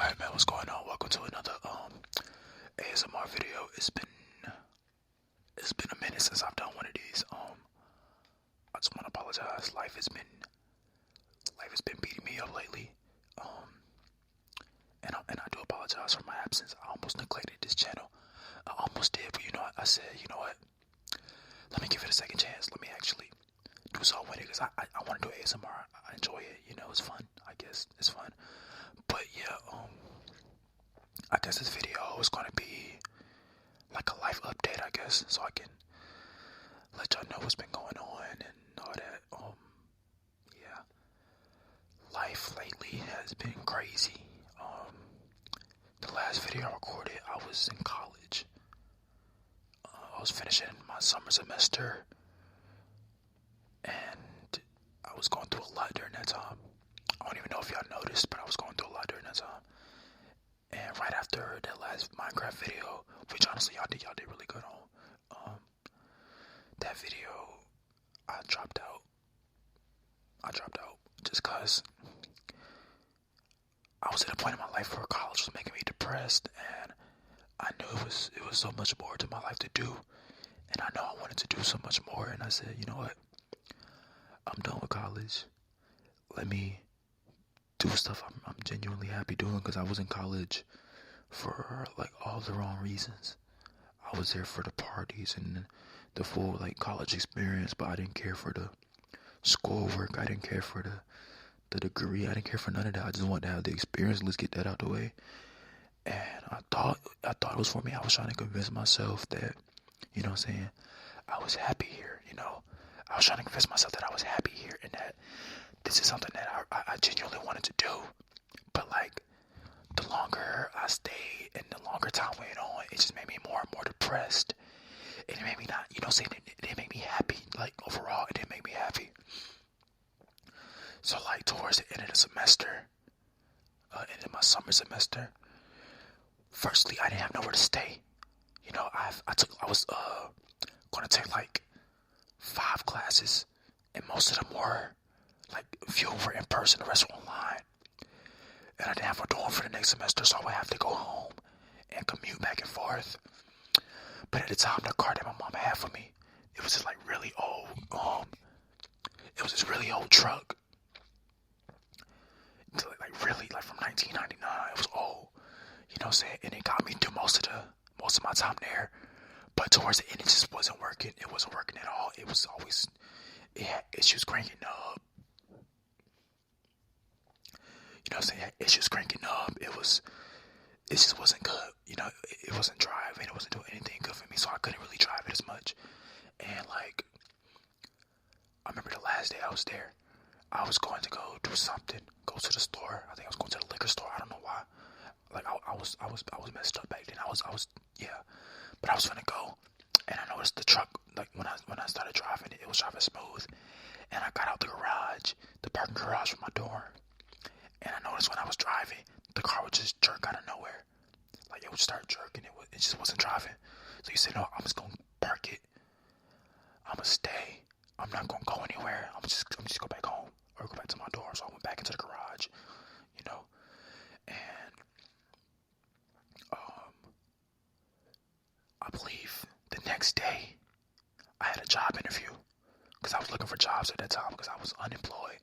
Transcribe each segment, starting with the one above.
Alright man, what's going on? Welcome to another ASMR video. It's been a minute since I've done one of these. I just wanna apologize. Life has been beating me up lately. And I do apologize for my absence. I almost neglected this channel. I almost did, but I said, you know what? Let me give it a second chance. Let me actually do something with it because I wanna do ASMR. I enjoy it, it's fun. I guess it's fun. But yeah, I guess this video is gonna be like a life update, I guess, so I can let y'all know what's been going on and all that. Yeah, life lately has been crazy. The last video I recorded, I was in college. I was finishing my summer semester, and I was going through a lot during that time. I don't even know if y'all noticed, but I was going through a lot during that time. And right after that last Minecraft video, which honestly y'all did really good on, that video, I dropped out. Just cause I was at a point in my life where college was making me depressed, and I knew it was so much more to my life to do, and I know I wanted to do so much more. And I said, you know what? I'm done with college. Let me do stuff I'm genuinely happy doing, because I was in college for like all the wrong reasons. I was there for the parties and the full like college experience, but I didn't care for the schoolwork. I didn't care for the degree. I didn't care for none of that. I just wanted to have the experience. Let's get that out the way. And I thought it was for me. I was trying to convince myself that, I was happy here. I was trying to convince myself that I was happy here and that this is something that I genuinely wanted to do. But like, the longer I stayed and the longer time went on, it just made me more and more depressed. And it made me not, it didn't make me happy. Like, overall, it didn't make me happy. So like, towards the end of the semester, end of my summer semester, firstly, I didn't have nowhere to stay. I was going to take like 5 classes, and most of them were like, few were in person, the rest were online. And I didn't have a dorm for the next semester, so I would have to go home and commute back and forth. But at the time, the car that my mom had for me, it was this like really old, it was this really old truck. Like from 1999, it was old. You know what I'm saying? And it got me through most of my time there. But towards the end, it just wasn't working. It wasn't working at all. It had issues cranking up. You know what I'm saying? It had issues cranking up. It just wasn't good. It wasn't driving. It wasn't doing anything good for me, so I couldn't really drive it as much. And like, I remember the last day I was there, I was going to go do something, go to the store. I think I was going to the liquor store. I don't know why. Like, I was messed up back then. Yeah. But I was gonna go, and I noticed the truck. Like, when I started driving it, it was driving smooth. And I got out the garage, the parking garage from my dorm. And I noticed when I was driving, the car would just jerk out of nowhere. Like, it would start jerking. It just wasn't driving. So you said, no, I'm just gonna park it. I'm gonna stay. I'm not gonna go anywhere. I'm just go back home or go back to my dorm. So I went back into the garage, and I believe the next day I had a job interview because I was looking for jobs at that time because I was unemployed.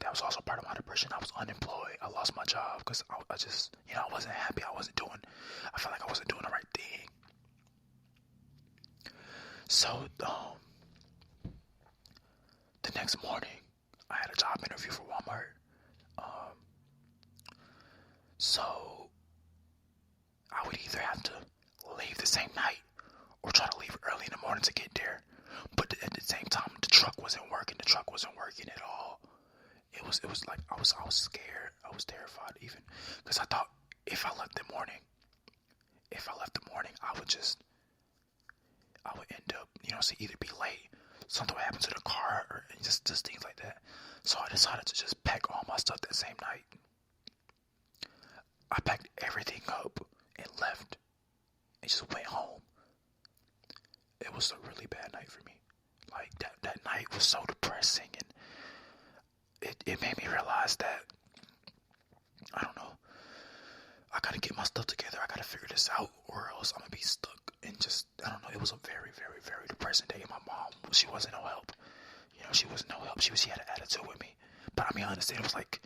That was also part of my depression. I was unemployed. I lost my job because I just, I wasn't happy. I felt like I wasn't doing the right thing. So, the next morning, I had a job interview for Walmart. So, I would either have to leave the same night or try to leave early in the morning to get there. But at the same time, the truck wasn't working. The truck wasn't working at all. It was like I was scared. I was terrified even because I thought if I left the morning, I would end up, either be late, something would happen to the car, or just things like that. So I decided to just pack all my stuff that same night. I packed everything up and left and just went home. It was a really bad night for me. Like, that night was so depressing, and it made me realize that, I don't know, gotta get my stuff together. I gotta figure this out, or else I'm gonna be stuck. And just, I don't know. It was a very, very, very depressing day. And my mom, she wasn't no help. She was no help. She had an attitude with me. But I mean, I understand. It was like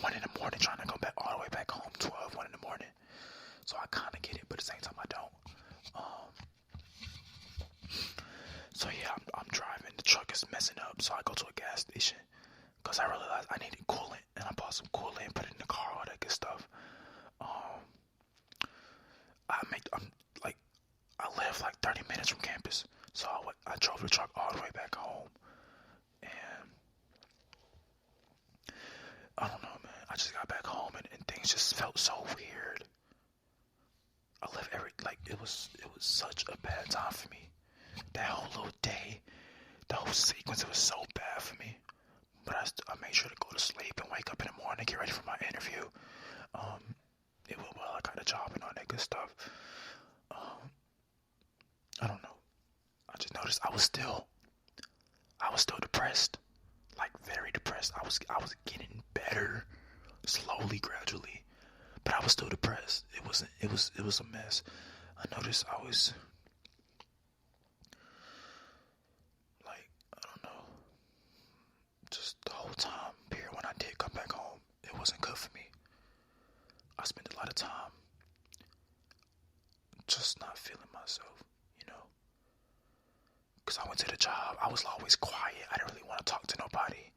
1 in the morning, trying to come back all the way back home. 1 in the morning. So I kind of get it, but at the same time, I don't. So yeah, I'm driving. The truck is messing up. So I go to a gas station because I realized I needed coolant, and I bought some coolant, put it in the car, all that good stuff. I live like 30 minutes from campus, so I drove the truck all the way back home, and I don't know, man. I just got back home, and things just felt so weird. It was such a bad time for me. That whole little day, the whole sequence, it was so bad for me. But I made sure to go to sleep and wake up in the morning, get ready for my interview. It went well. I got a job and all that good stuff. I don't know. I just noticed I was still depressed, like very depressed. I was getting better, slowly, gradually, but I was still depressed. It was a mess. I noticed I was like, I don't know, just the whole time period when I did come back home, it wasn't good for me. I spent a lot of time just not feeling myself. Because I went to the job, I was always quiet. I didn't really want to talk to nobody.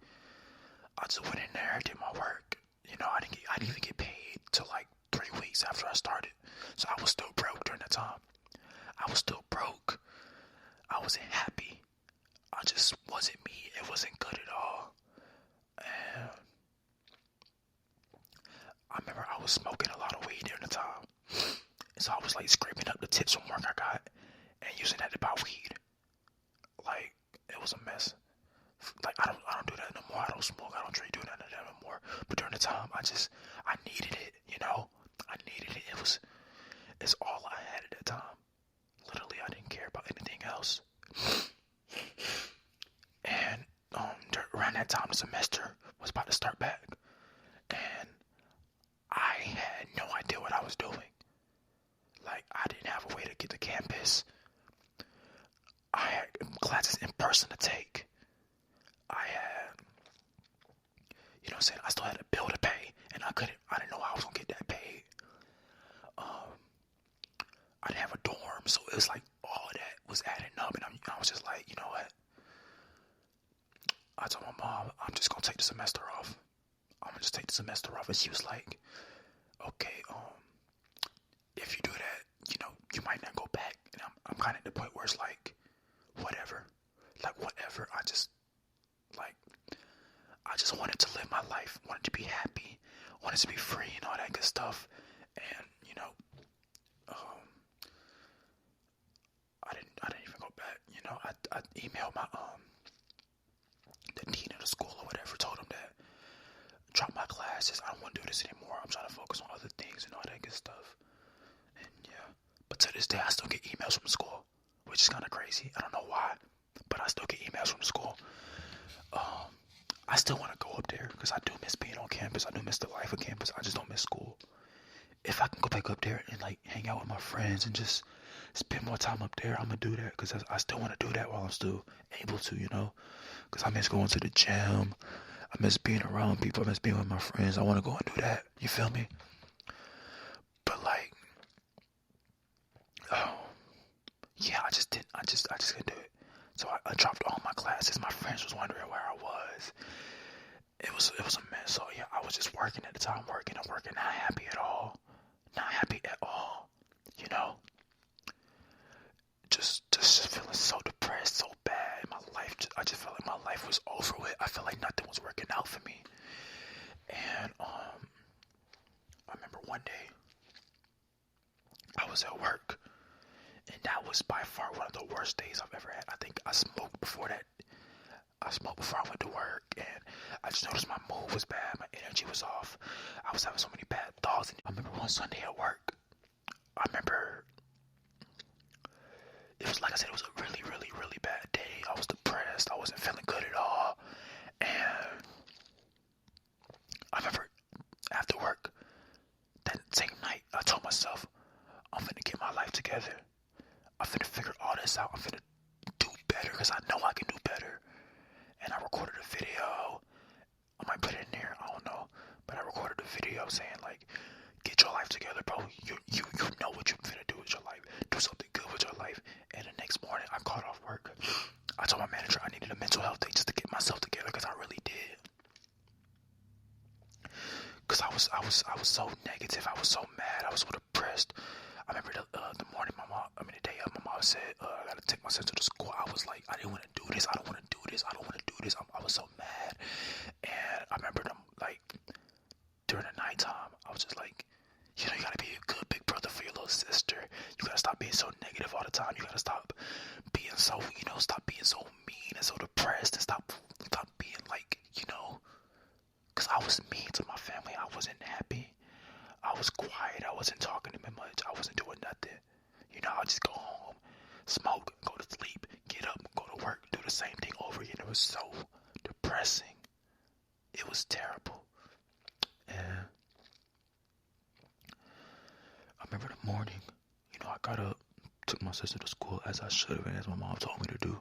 I just went in there, did my work. I didn't even get paid till like 3 weeks after I started. So I was still broke during that time. I was still broke. I wasn't happy. I just wasn't me. It wasn't good at all. And I remember I was smoking a lot of weed during the time. And so I was like scraping up the tips from work I got and using that to buy weed. Like, it was a mess. Like, I don't do that no more. I don't smoke. I don't drink, do none of that no more. But during the time, I needed it, I needed it. It's all I had at that time. Literally, I didn't care about anything else. And around that time, the semester was about to start back. And I had no idea what I was doing. Like, I didn't have a way to get to campus. I had classes in person to take. I had, I still had a bill to pay, and I didn't know how I was gonna get that paid. I didn't have a dorm, so it was like all that was adding up, and I was just like, you know what? I told my mom, I'm just gonna take the semester off. I'm gonna just take the semester off, and she was like, okay, if you do that, you might not go back. And I'm kind of at the point where it's like, whatever. I just wanted to live my life, wanted to be happy, wanted to be free and all that good stuff. And, I didn't even go back. I emailed my, the dean of the school or whatever, told him that, drop my classes, I don't want to do this anymore. I'm trying to focus on other things and all that good stuff. And yeah, but to this day, I still get emails from school, which is kind of crazy. I don't know why, but I still get emails from school. I still want to go up there because I do miss being on campus. I do miss the life of campus. I just don't miss school. If I can go back up there and like hang out with my friends and just spend more time up there, I'm gonna do that because I still want to do that while I'm still able to, because I miss going to the gym. I miss being around people. I miss being with my friends. I want to go and do that. You feel me? But like, yeah, I just couldn't do it. So I dropped all my classes. My friends was wondering where I was. It was a mess. So yeah, I was just working at the time, working, not happy at all. Not happy at all. Just feeling so depressed, so bad. My life, I just felt like my life was over with. I felt like nothing was working out for me. And I remember one day I was at work. And that was by far one of the worst days I've ever had. I think I smoked before that. I smoked before I went to work, and I just noticed my mood was bad. My energy was off. I was having so many bad thoughts. And I remember one Sunday at work, I remember it was, like I said, it was a really, really, really bad day. I was depressed. I wasn't feeling good at all. And I remember after work, that same night, I together. I'm finna figure all this out. I'm finna do better because I know I can do better. And I recorded a video. I might put it in there. I don't know. But I recorded a video saying, like, get your life together, bro. You know what you're finna do with your life. Do something good with your life. And the next morning, I called off work. I told my manager I needed a mental health day just to get myself together because I really did. Because I was so negative. I was so mad. I was so depressed. I remember the morning the day my mom said, I gotta take my sister to school. I was like, I didn't want to do this. I don't want to do this. I don't want to do this. I was so mad. And I remember them, like, during the nighttime, I was just like, you know, you gotta be a good big brother for your little sister. You gotta stop being so negative all the time. You gotta stop being so, stop being so mean and so depressed and stop being like, because I was mean to my family. I wasn't happy. I was quiet. I wasn't talking to them much. I wasn't doing nothing. I'll just go home, smoke, go to sleep, get up, go to work, do the same thing over again. It was so depressing. It was terrible. And I remember the morning, I got up, took my sister to school as I should have and as my mom told me to do.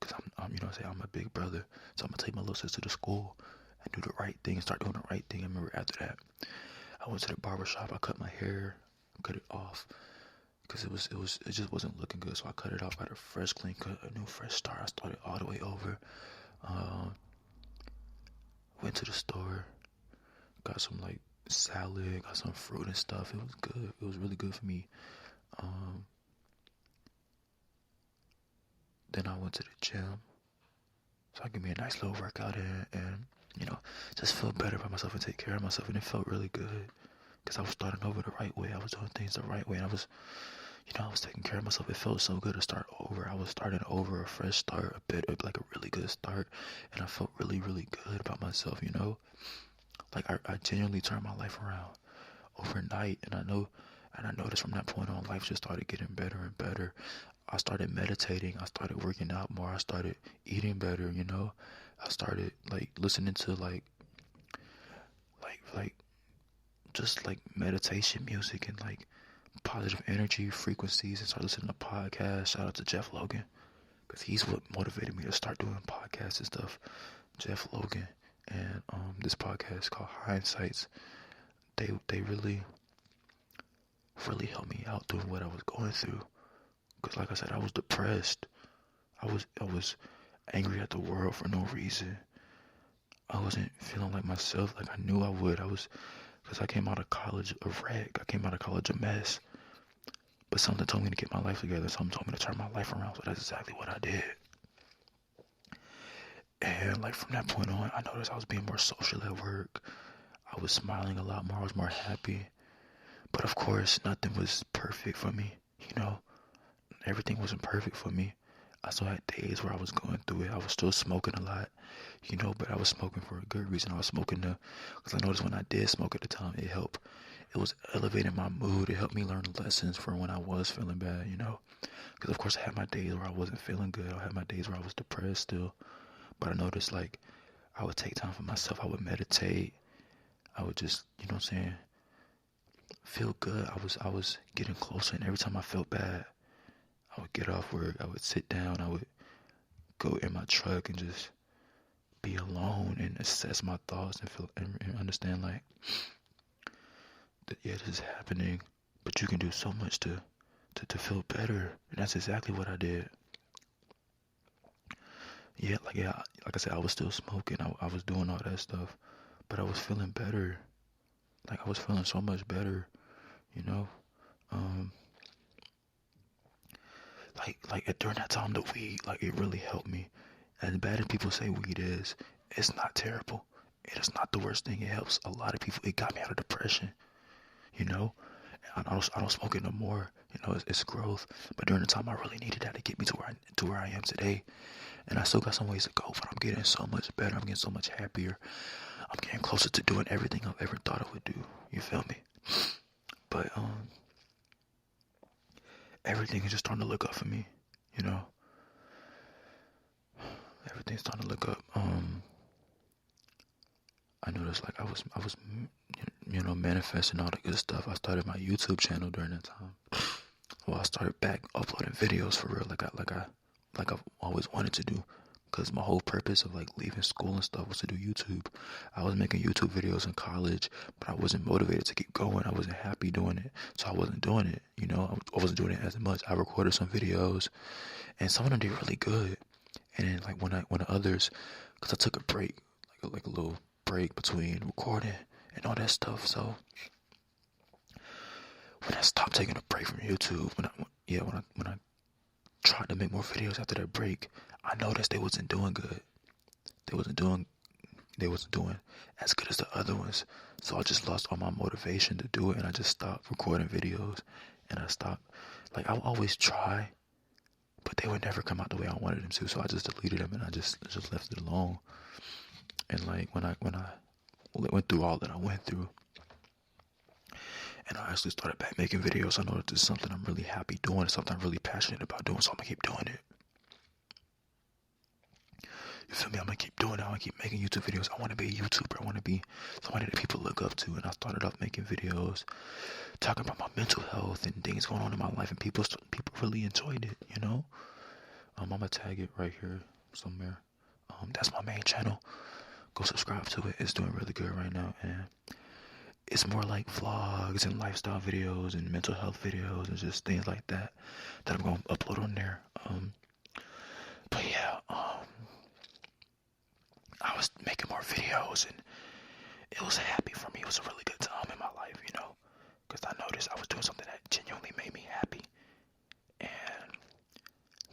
Because I'm a big brother. So I'm going to take my little sister to school and do the right thing, start doing the right thing. I remember after that, I went to the barber shop. I cut my hair, cut it off because it just wasn't looking good. So I cut it off, got a fresh clean cut, a new fresh start. I started all the way over. Went to the store, got some like salad, got some fruit and stuff. It was good. It was really good for me. Then I went to the gym, so I gave me a nice little workout and just feel better about myself and take care of myself. And it felt really good because I was starting over the right way. I was doing things the right way, and I was taking care of myself. It felt so good to start over. I was starting over, a fresh start, like a really good start, and I felt really, really good about myself. Like I genuinely turned my life around overnight, and I noticed from that point on, life just started getting better and better. I started meditating. I started working out more. I started eating better. I started like listening to like just like meditation music and like positive energy frequencies, and started listening to podcasts. Shout out to Jeff Logan, because he's what motivated me to start doing podcasts and stuff. Jeff Logan and this podcast called Hindsights. They really helped me out doing what I was going through. Because like I said, I was depressed. I was angry at the world for no reason. I wasn't feeling like myself like I knew I would. Because I came out of college a wreck. I came out of college a mess. But something told me to get my life together. Something told me to turn my life around. So that's exactly what I did. And like from that point on, I noticed I was being more social at work. I was smiling a lot more. I was more happy. But of course, nothing was perfect for me. Everything wasn't perfect for me. I still had days where I was going through it. I was still smoking a lot, but I was smoking for a good reason. I was smoking because I noticed when I did smoke at the time, it helped. It was elevating my mood. It helped me learn lessons for when I was feeling bad, Because of course I had my days where I wasn't feeling good. I had my days where I was depressed still. But I noticed like I would take time for myself. I would meditate. I would just, feel good. I was getting closer, and every time I felt bad, I would get off work, I would sit down, I would go in my truck and just be alone and assess my thoughts and feel and understand like that, yeah, this is happening, but you can do so much to feel better. And that's exactly what I did. Like I said, I was still smoking, I was doing all that stuff, but I was feeling better. Like I was feeling so much better, Like during that time, the weed, like it really helped me. As bad as people say weed is, it's not terrible. It is not the worst thing. It helps a lot of people. It got me out of depression, I don't smoke it no more. It's growth. But during the time, I really needed that to get me to where I am today. And I still got some ways to go, but I'm getting so much better. I'm getting so much happier. I'm getting closer to doing everything I've ever thought I would do. You feel me? But everything is just starting to look up for me, Everything's starting to look up. I noticed like I was manifesting all the good stuff. I started my YouTube channel during that time. I I started back uploading videos for real, like I've always wanted to do. Cause my whole purpose of like leaving school and stuff was to do YouTube. I was making YouTube videos in college, but I wasn't motivated to keep going. I wasn't happy doing it, so I wasn't doing it. You know, I wasn't doing it as much. I recorded some videos, and some of them did really good. And then like when others, cause I took a break, like a little break between recording and all that stuff. So when I stopped taking a break from YouTube, when I tried to make more videos after that break, I noticed they wasn't doing good. They wasn't doing as good as the other ones. So I just lost all my motivation to do it, and I just stopped recording videos. And I stopped. Like I would always try, but they would never come out the way I wanted them to. So I just deleted them and I just left it alone. And like when I went through all that I went through, and I actually started back making videos, I know that this is something I'm really happy doing. It's something I'm really passionate about doing, so I'm gonna keep doing it. You feel me? I'm gonna keep doing it. I'm gonna keep making YouTube videos. I wanna be a YouTuber. I wanna be somebody that people look up to. And I started off making videos talking about my mental health and things going on in my life, and people really enjoyed it, you know? I'm gonna tag it right here somewhere. That's my main channel. Go subscribe to it. It's doing really good right now, and it's more like vlogs and lifestyle videos and mental health videos and just things like that I'm gonna upload on there. But yeah, I was making more videos, and it was happy for me. It was a really good time in my life, you know, because I noticed I was doing something that genuinely made me happy. And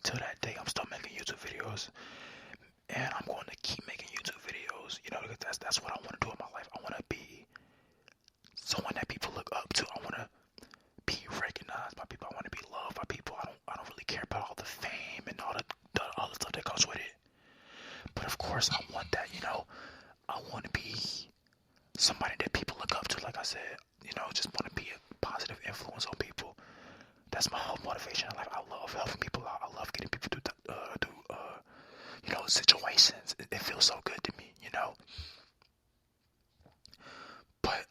till that day, I'm still making YouTube videos, and I'm going to keep making YouTube videos, you know, because that's what I want to do in my life. I want to be someone that people look up to. I want to be recognized by people. I want to be loved by people. I don't really care about all the fame and all the stuff that comes with it. But of course, I want that, you know. I want to be somebody that people look up to, like I said, you know, just want to be a positive influence on people. That's my whole motivation. Like, I love helping people out. I love getting people through you know, situations. It feels so good to me, you know. But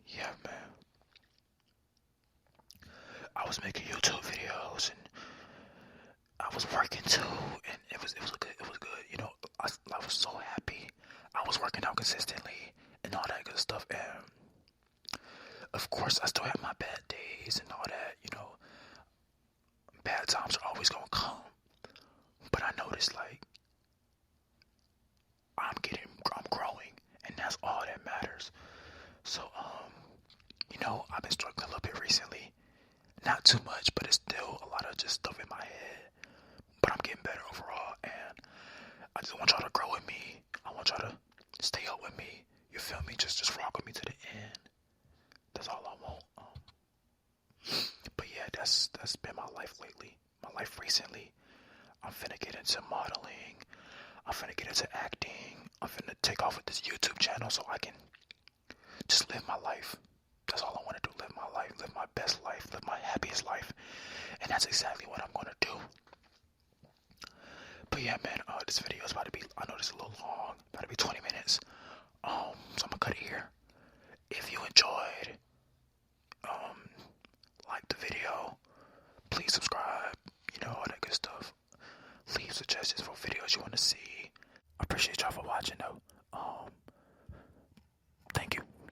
yeah, man. I was making YouTube videos, and I was working too, and it was good. You know, I was so happy. I was working out consistently and all that good stuff, and of course, I still have my bad days and all that. You know, bad times are always gonna come, but I noticed like I'm growing, and that's all that matters. So, you know, I've been struggling a little bit recently. Not too much, but it's still a lot of just stuff in my head. But I'm getting better overall, and I just want y'all to grow with me. I want y'all to stay up with me. You feel me? Just rock with me to the end. That's all I want. But yeah, that's been my life lately. My life recently. I'm finna get into modeling. I'm finna get into acting. I'm finna take off with this YouTube channel so I can just live my life. That's all I want to do. Live my life. Live my best life. Live my happiest life. And that's exactly what I'm gonna do. But yeah, man, this video is about to be, I know this is a little long, about to be 20 minutes. So I'm gonna cut it here. If you enjoyed, like the video, please subscribe, you know, all that good stuff. Leave suggestions for videos you want to see. I appreciate y'all for watching though.